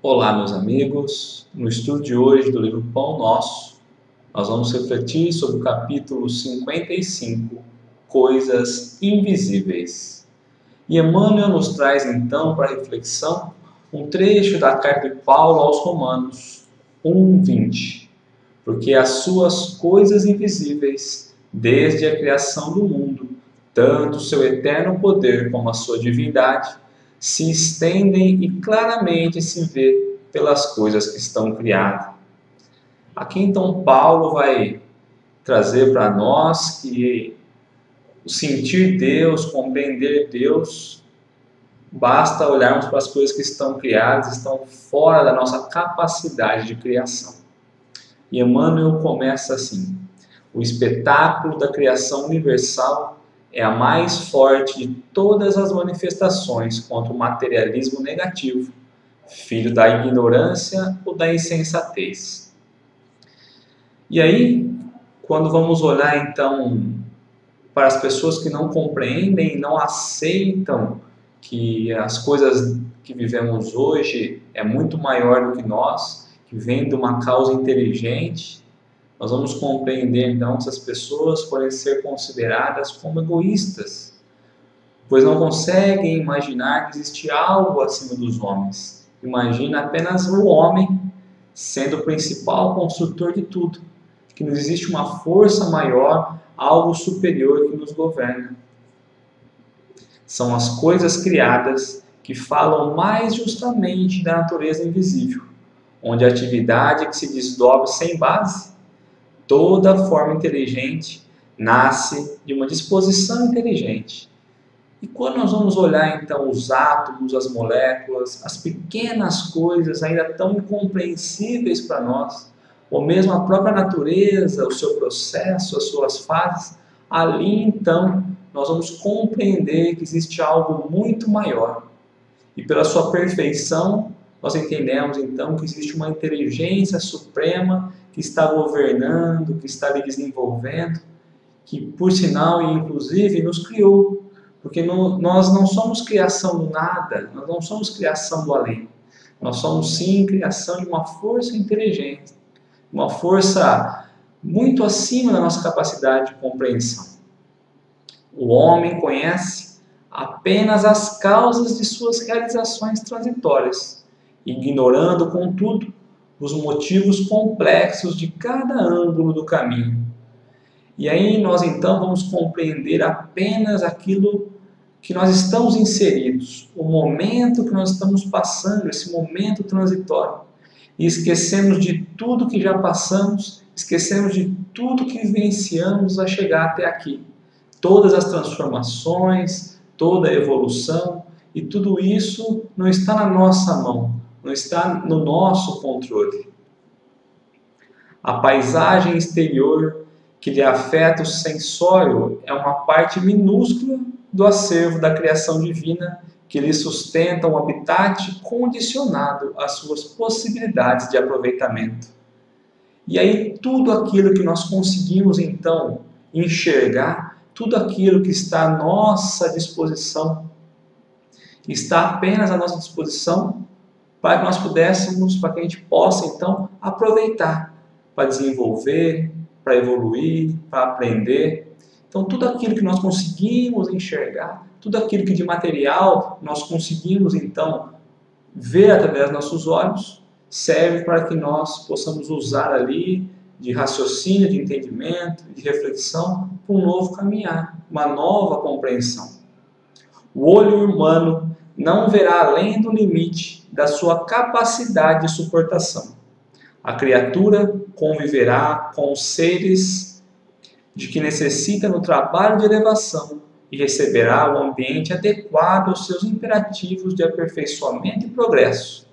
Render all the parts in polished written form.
Olá, meus amigos. No estudo de hoje do livro Pão Nosso, nós vamos refletir sobre o capítulo 55, Coisas Invisíveis. E Emmanuel nos traz então para reflexão um trecho da carta de Paulo aos Romanos 1:20. Porque as suas coisas invisíveis, desde a criação do mundo, tanto o seu eterno poder como a sua divindade, se estendem e claramente se vê pelas coisas que estão criadas. Aqui então Paulo vai trazer para nós que o sentir Deus, compreender Deus, basta olharmos para as coisas que estão criadas, estão fora da nossa capacidade de criação. E Emmanuel começa assim: o espetáculo da criação universal é a mais forte de todas as manifestações contra o materialismo negativo, filho da ignorância ou da insensatez. E aí, quando vamos olhar então para as pessoas que não compreendem e não aceitam que as coisas que vivemos hoje é muito maior do que nós, que vem de uma causa inteligente, nós vamos compreender então que essas pessoas podem ser consideradas como egoístas, pois não conseguem imaginar que existe algo acima dos homens. Imagina apenas o homem sendo o principal construtor de tudo, que não existe uma força maior, algo superior que nos governa. São as coisas criadas que falam mais justamente da natureza invisível, onde a atividade que se desdobra sem base. Toda forma inteligente nasce de uma disposição inteligente. E quando nós vamos olhar então os átomos, as moléculas, as pequenas coisas ainda tão incompreensíveis para nós, ou mesmo a própria natureza, o seu processo, as suas fases, ali então nós vamos compreender que existe algo muito maior. E pela sua perfeição, nós entendemos então que existe uma inteligência suprema que está governando, que está desenvolvendo, que por sinal e inclusive nos criou. Porque nós não somos criação do nada, nós não somos criação do além. Nós somos sim criação de uma força inteligente, uma força muito acima da nossa capacidade de compreensão. O homem conhece apenas as causas de suas realizações transitórias, ignorando, contudo, os motivos complexos de cada ângulo do caminho. E aí nós então vamos compreender apenas aquilo que nós estamos inseridos, o momento que nós estamos passando, esse momento transitório. E esquecemos de tudo que já passamos, esquecemos de tudo que vivenciamos a chegar até aqui. Todas as transformações, toda a evolução, e tudo isso não está na nossa mão, não está no nosso controle. A paisagem exterior que lhe afeta o sensório é uma parte minúscula do acervo da criação divina que lhe sustenta um habitat condicionado às suas possibilidades de aproveitamento. E aí tudo aquilo que nós conseguimos então enxergar, tudo aquilo que está à nossa disposição, está apenas à nossa disposição para que nós pudéssemos, para que a gente possa então aproveitar, para desenvolver, para evoluir, para aprender. Então tudo aquilo que nós conseguimos enxergar, tudo aquilo que de material nós conseguimos então ver através dos nossos olhos, serve para que nós possamos usar ali de raciocínio, de entendimento, de reflexão, para um novo caminhar, uma nova compreensão. O olho humano não verá além do limite da sua capacidade de suportação. A criatura conviverá com os seres de que necessita no trabalho de elevação e receberá o ambiente adequado aos seus imperativos de aperfeiçoamento e progresso,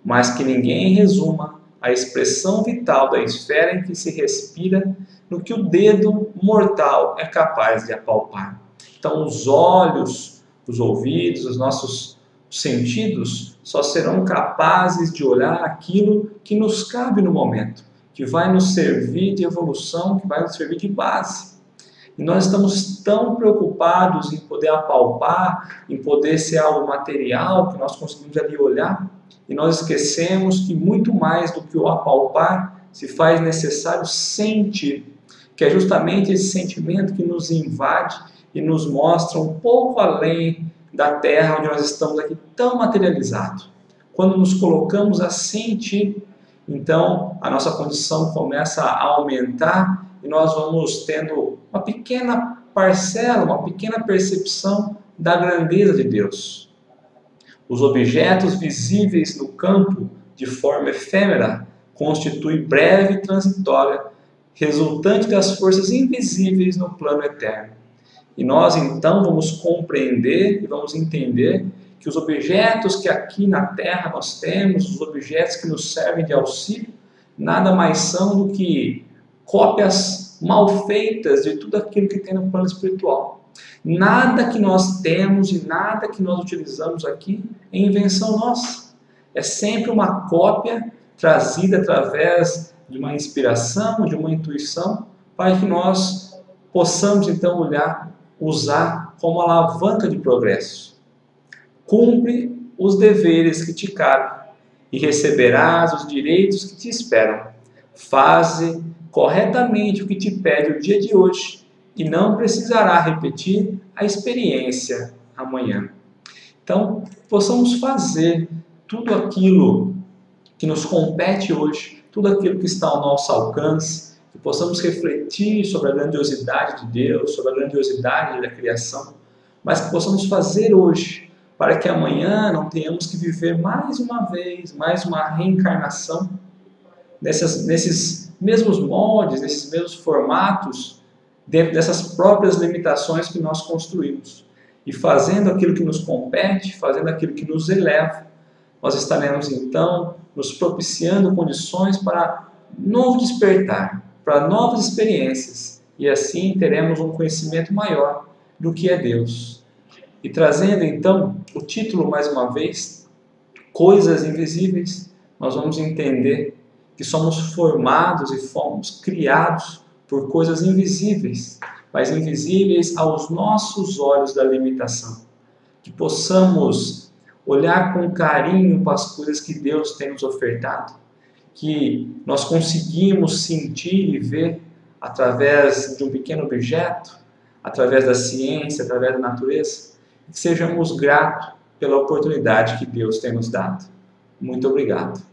mas que ninguém resuma a expressão vital da esfera em que se respira no que o dedo mortal é capaz de apalpar. Então os olhos, os ouvidos, os nossos sentidos só serão capazes de olhar aquilo que nos cabe no momento, que vai nos servir de evolução, que vai nos servir de base. E nós estamos tão preocupados em poder apalpar, em poder ser algo material, que nós conseguimos ali olhar, e nós esquecemos que muito mais do que o apalpar se faz necessário sentir, que é justamente esse sentimento que nos invade e nos mostra um pouco além da terra onde nós estamos aqui tão materializados. Quando nos colocamos a sentir, então a nossa condição começa a aumentar e nós vamos tendo uma pequena parcela, uma pequena percepção da grandeza de Deus. Os objetos visíveis no campo de forma efêmera constituem breve e transitória, resultante das forças invisíveis no plano eterno. E nós então vamos compreender e vamos entender que os objetos que aqui na Terra nós temos, os objetos que nos servem de auxílio, nada mais são do que cópias mal feitas de tudo aquilo que tem no plano espiritual. Nada que nós temos e nada que nós utilizamos aqui é invenção nossa. É sempre uma cópia trazida através de uma inspiração, de uma intuição, para que nós possamos então usar como alavanca de progresso. Cumpre os deveres que te cabem e receberás os direitos que te esperam. Faze corretamente o que te pede o dia de hoje e não precisará repetir a experiência amanhã. Então, possamos fazer tudo aquilo que nos compete hoje, tudo aquilo que está ao nosso alcance, que possamos refletir sobre a grandiosidade de Deus, sobre a grandiosidade da criação, mas que possamos fazer hoje, para que amanhã não tenhamos que viver mais uma vez, mais uma reencarnação, nesses mesmos moldes, nesses mesmos formatos, dentro dessas próprias limitações que nós construímos. E fazendo aquilo que nos compete, fazendo aquilo que nos eleva, nós estaremos então nos propiciando condições para novo despertar, para novas experiências, e assim teremos um conhecimento maior do que é Deus. E trazendo então o título mais uma vez, Coisas Invisíveis, nós vamos entender que somos formados e fomos criados por coisas invisíveis, mas invisíveis aos nossos olhos da limitação. Que possamos olhar com carinho para as coisas que Deus tem nos ofertado, que nós conseguimos sentir e ver através de um pequeno objeto, através da ciência, através da natureza, que sejamos gratos pela oportunidade que Deus tem nos dado. Muito obrigado.